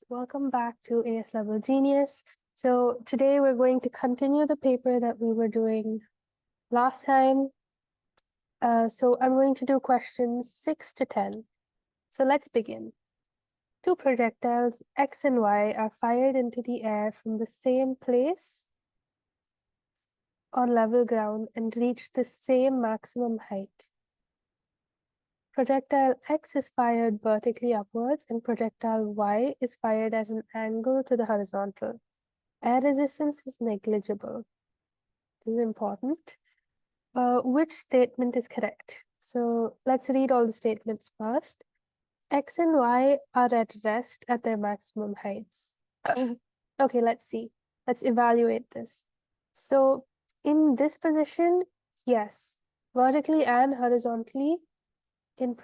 Welcome back to AS Level Genius. So today we're going to continue the paper that we were doing last time. So I'm going to do questions 6 to 10. So let's begin. Two projectiles, X and Y, are fired into the air from the same place on level ground and reach the same maximum height. Projectile X is fired vertically upwards and projectile Y is fired at an angle to the horizontal. Air resistance is negligible. This is important. Which statement is correct? So let's read all the statements first. X and Y are at rest at their maximum heights. Okay, let's see. Let's evaluate this. So in this position, yes, vertically and horizontally in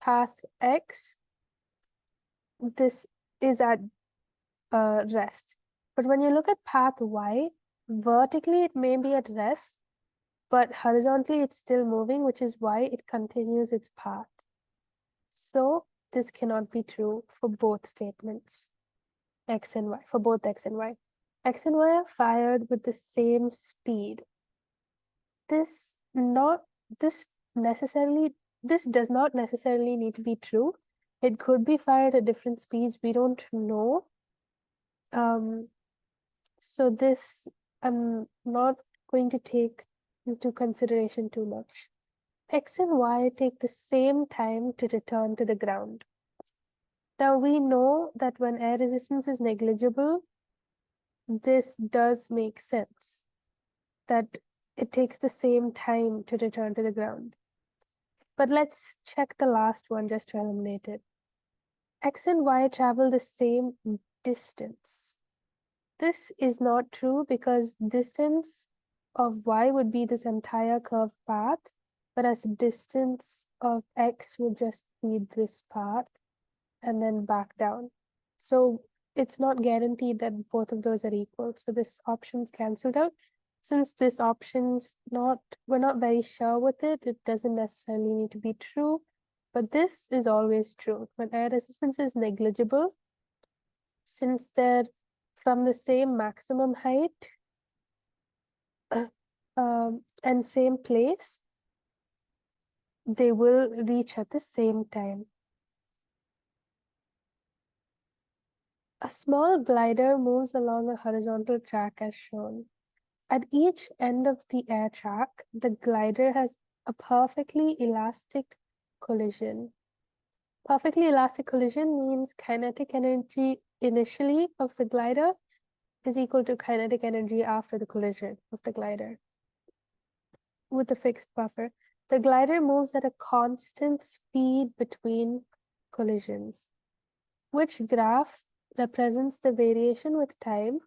path X, this is at rest. But when you look at path Y, vertically it may be at rest, but horizontally it's still moving, which is why it continues its path. So this cannot be true for both statements, X and Y, for both X and Y. X and Y are fired with the same speed. This does not necessarily need to be true. It could be fired at different speeds. We don't know. So this I'm not going to take into consideration too much. X and Y take the same time to return to the ground. Now we know that when air resistance is negligible, this does make sense, that it takes the same time to return to the ground. But let's check the last one just to eliminate it. X and Y travel the same distance. This is not true because distance of Y would be this entire curved path, whereas distance of X would just be this path and then back down. So it's not guaranteed that both of those are equal. So this option's canceled out. Since this option's we're not very sure with it, it doesn't necessarily need to be true, but this is always true. When air resistance is negligible, since they're from the same maximum height and same place, they will reach at the same time. A small glider moves along a horizontal track as shown. At each end of the air track, the glider has a perfectly elastic collision. Perfectly elastic collision means kinetic energy initially of the glider is equal to kinetic energy after the collision of the glider with a fixed buffer. The glider moves at a constant speed between collisions. Which graph represents the variation with time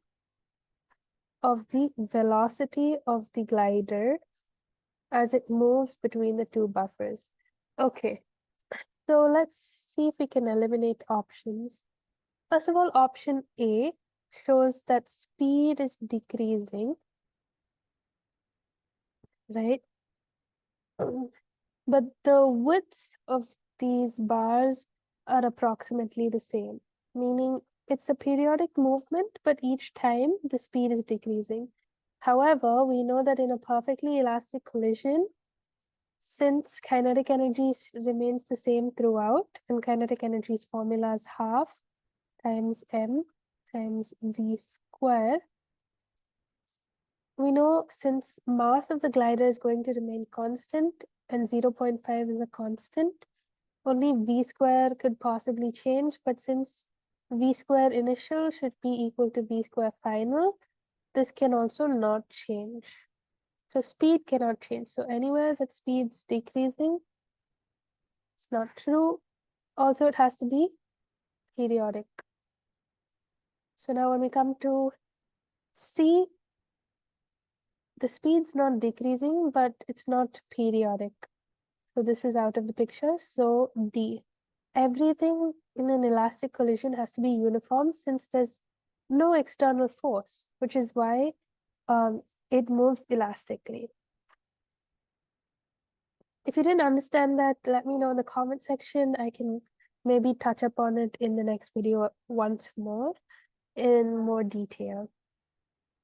of the velocity of the glider as it moves between the two buffers? Okay, so let's see if we can eliminate options. First of all, option A shows that speed is decreasing, right? But the widths of these bars are approximately the same, meaning it's a periodic movement, but each time the speed is decreasing. However, we know that in a perfectly elastic collision, since kinetic energy remains the same throughout, and kinetic energy's formula is half times m times v square, we know since mass of the glider is going to remain constant and 0.5 is a constant, only v square could possibly change, but since v square initial should be equal to v square final, this can also not change. So speed cannot change. So anywhere that speed's decreasing, it's not true. Also, it has to be periodic. So now when we come to C, the speed's not decreasing, but it's not periodic. So this is out of the picture. So D, everything in an elastic collision has to be uniform since there's no external force, which is why it moves elastically. If you didn't understand that, let me know in the comment section. I can maybe touch upon it in the next video once more in more detail.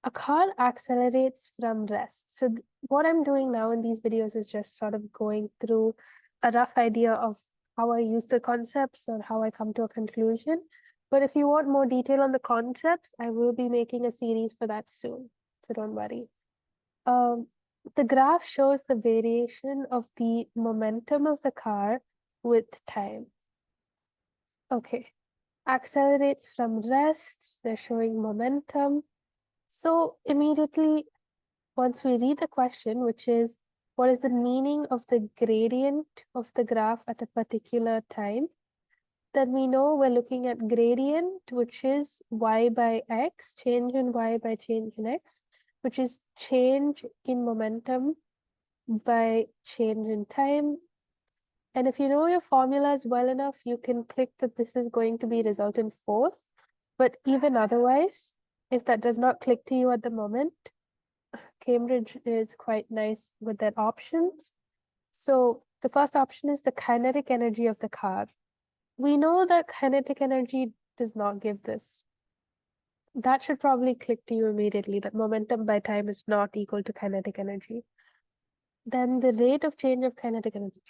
A car accelerates from rest. So what I'm doing now in these videos is just sort of going through a rough idea of how I use the concepts or how I come to a conclusion. But if you want more detail on the concepts, I will be making a series for that soon. So don't worry. The graph shows the variation of the momentum of the car with time. Okay, accelerates from rest, they're showing momentum. So immediately, once we read the question, which is, what is the meaning of the gradient of the graph at a particular time? Then we know we're looking at gradient, which is y by x, change in y by change in x, which is change in momentum by change in time. And if you know your formulas well enough, you can click that this is going to be resultant force. But even otherwise, if that does not click to you at the moment, Cambridge is quite nice with their options. So the first option is the kinetic energy of the car. We know that kinetic energy does not give this. That should probably click to you immediately, that momentum by time is not equal to kinetic energy. Then the rate of change of kinetic energy.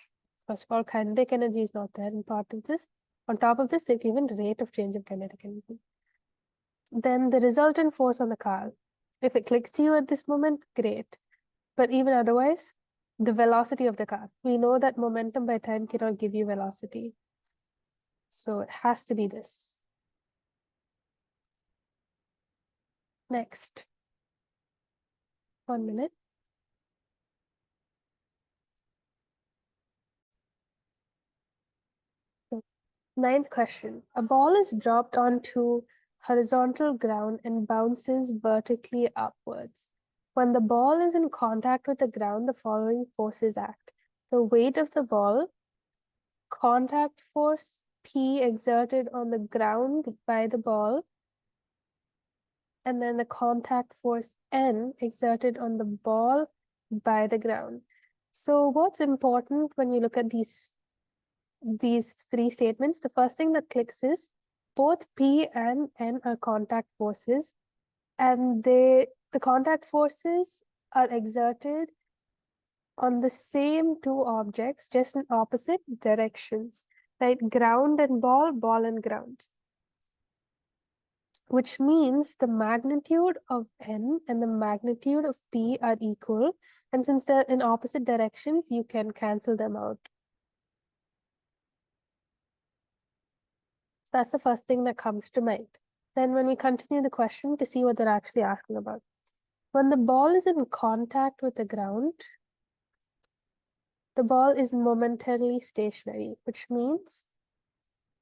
First of all, kinetic energy is not there in part of this. On top of this, they've given the rate of change of kinetic energy. Then the resultant force on the car. If it clicks to you at this moment, great. But even otherwise, the velocity of the car. We know that momentum by time cannot give you velocity. So it has to be this. Next. 1 minute. Ninth question. A ball is dropped onto horizontal ground and bounces vertically upwards. When the ball is in contact with the ground, the following forces act. The weight of the ball, contact force P exerted on the ground by the ball, and then the contact force N exerted on the ball by the ground. So what's important when you look at these three statements, the first thing that clicks is both P and N are contact forces, and the contact forces are exerted on the same two objects, just in opposite directions, right? Ground and ball, ball and ground. Which means the magnitude of N and the magnitude of P are equal, and since they're in opposite directions, you can cancel them out. So that's the first thing that comes to mind. Then when we continue the question to see what they're actually asking about. When the ball is in contact with the ground, the ball is momentarily stationary, which means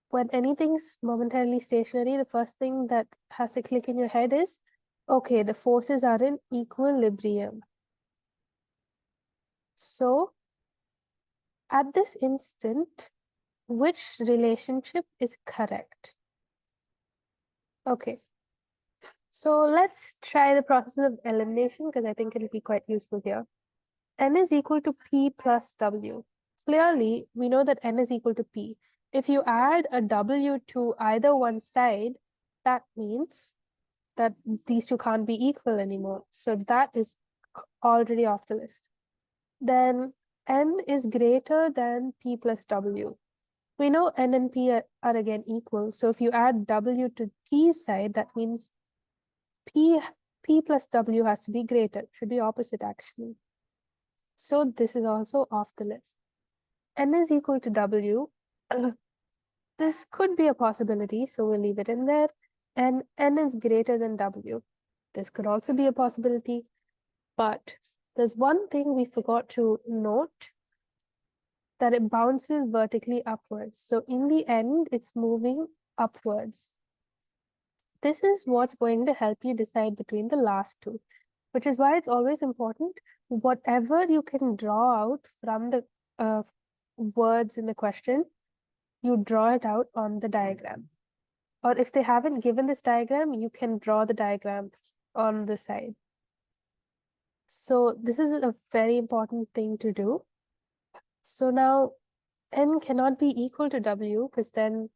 when anything's momentarily stationary, the first thing that has to click in your head is, okay, the forces are in equilibrium. So at this instant, which relationship is correct? Okay, so let's try the process of elimination because I think it'll be quite useful here. N is equal to P plus W. Clearly, we know that N is equal to P. If you add a W to either one side, that means that these two can't be equal anymore. So that is already off the list. Then N is greater than P plus W. We know N and P are again equal. So if you add W to P's side, that means P plus W has to be greater. It should be opposite actually. So this is also off the list. N is equal to W. This could be a possibility, so we'll leave it in there. And N is greater than W. This could also be a possibility, but there's one thing we forgot to note, that it bounces vertically upwards. So in the end, it's moving upwards. This is what's going to help you decide between the last two, which is why it's always important, whatever you can draw out from the words in the question, you draw it out on the diagram. Or if they haven't given this diagram, you can draw the diagram on the side. So this is a very important thing to do. So now n cannot be equal to w because then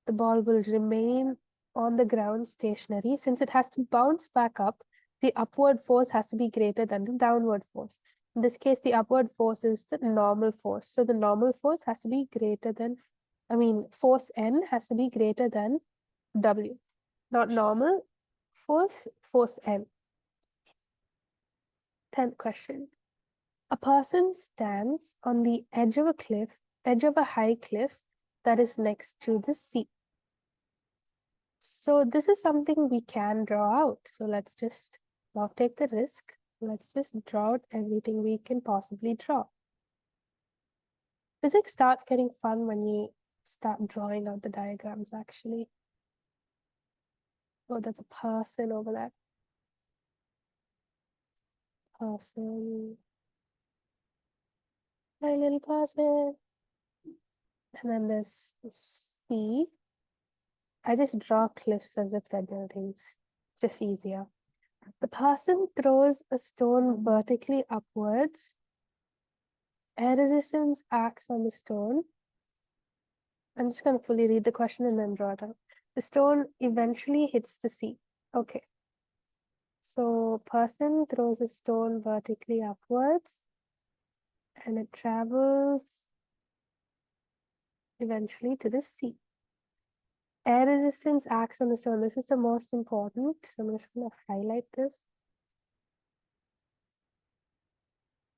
the ball will remain on the ground stationary. Since it has to bounce back up, the upward force has to be greater than the downward force. In this case, the upward force is the normal force. So the normal force has to be greater than, force N has to be greater than W. Not normal force, force N. 10th question. A person stands on the edge of a high cliff that is next to the sea. So this is something we can draw out. So let's just not take the risk. Let's just draw out everything we can possibly draw. Physics starts getting fun when you start drawing out the diagrams, actually. Oh, that's a person over there. Person. My little person. And then there's sea. I just draw cliffs as if they're buildings. Just easier. The person throws a stone vertically upwards. Air resistance acts on the stone. I'm just going to fully read the question and then draw it out. The stone eventually hits the sea. Okay. So person throws a stone vertically upwards and it travels eventually to the sea. Air resistance acts on the stone. This is the most important. So I'm just going to highlight this.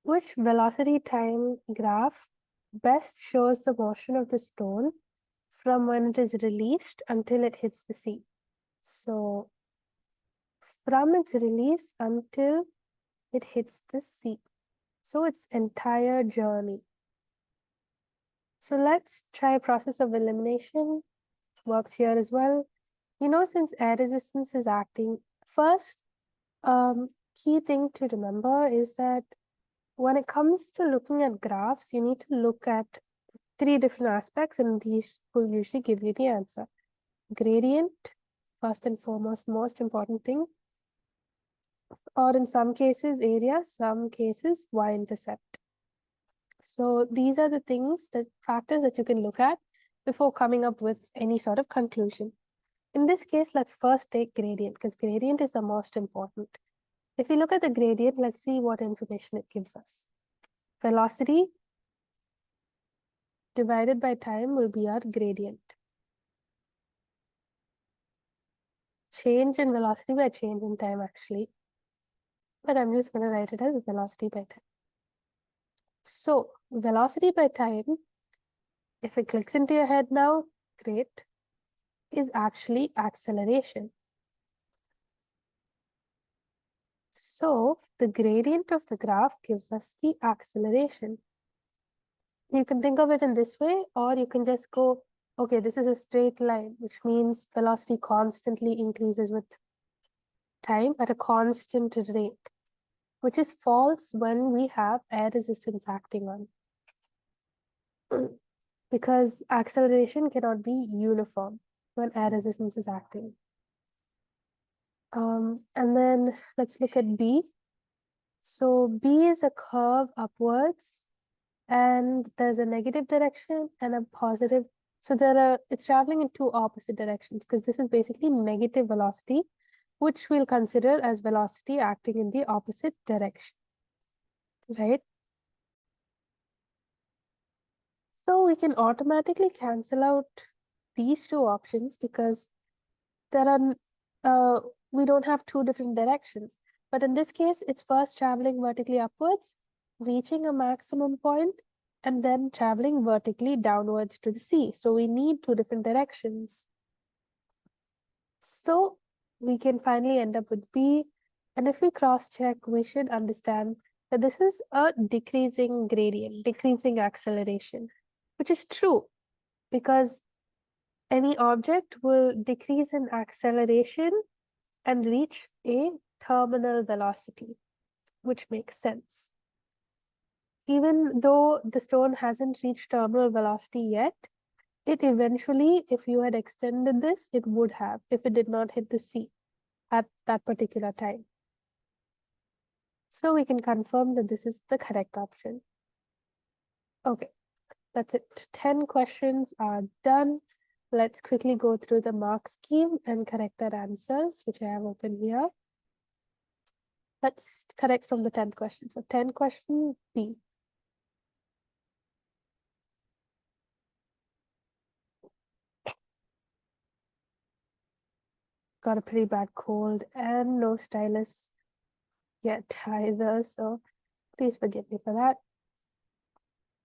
Which velocity time graph best shows the motion of the stone from when it is released until it hits the sea? So from its release until it hits the sea. So its entire journey. So let's try a process of elimination. Works here as well. Since air resistance is acting, first key thing to remember is that when it comes to looking at graphs, you need to look at 3 different aspects, and these will usually give you the answer. Gradient, first and foremost, most important thing. Or in some cases, area, some cases, y-intercept. So these are the factors that you can look at before coming up with any sort of conclusion. In this case, let's first take gradient because gradient is the most important. If we look at the gradient, let's see what information it gives us. Velocity divided by time will be our gradient. Change in velocity by change in time, actually. But I'm just going to write it as velocity by time. So, velocity by time, if it clicks into your head now, great, is actually acceleration. So, the gradient of the graph gives us the acceleration. You can think of it in this way, or you can just go, okay, this is a straight line, which means velocity constantly increases with time at a constant rate, which is false when we have air resistance acting on. Because acceleration cannot be uniform when air resistance is acting. And then let's look at B. So B is a curve upwards, and there's a negative direction and a positive. So it's traveling in 2 opposite directions because this is basically negative velocity, which we'll consider as velocity acting in the opposite direction, right? So we can automatically cancel out these 2 options because we don't have 2 different directions. But in this case, it's first traveling vertically upwards, reaching a maximum point, and then traveling vertically downwards to the sea. So we need 2 different directions. So we can finally end up with B. And if we cross-check, we should understand that this is a decreasing gradient, decreasing acceleration, which is true because any object will decrease in acceleration and reach a terminal velocity, which makes sense. Even though the stone hasn't reached terminal velocity yet, it eventually, if you had extended this, it would have, if it did not hit the sea at that particular time. So we can confirm that this is the correct option. Okay, That's it. 10 questions are done. Let's quickly go through the mark scheme and correct our answers, which I have open here. Let's correct from the 10th question. So 10 question B. Got a pretty bad cold and no stylus yet either, so please forgive me for that.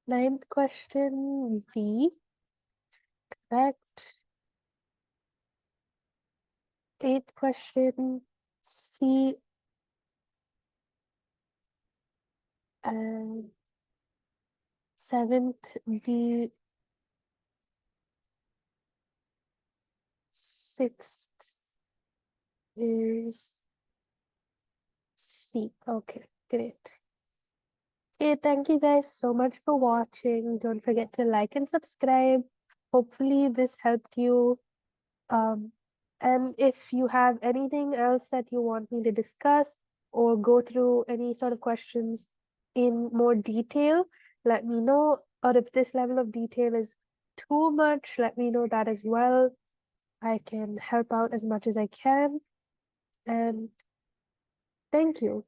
9th question B. Correct. 8th question C. And 7th D. 6th is C. Okay, great. Okay, thank you guys so much for watching. Don't forget to like and subscribe. Hopefully this helped you. And if you have anything else that you want me to discuss or go through any sort of questions in more detail, let me know. Or if this level of detail is too much, let me know that as well. I can help out as much as I can. And thank you.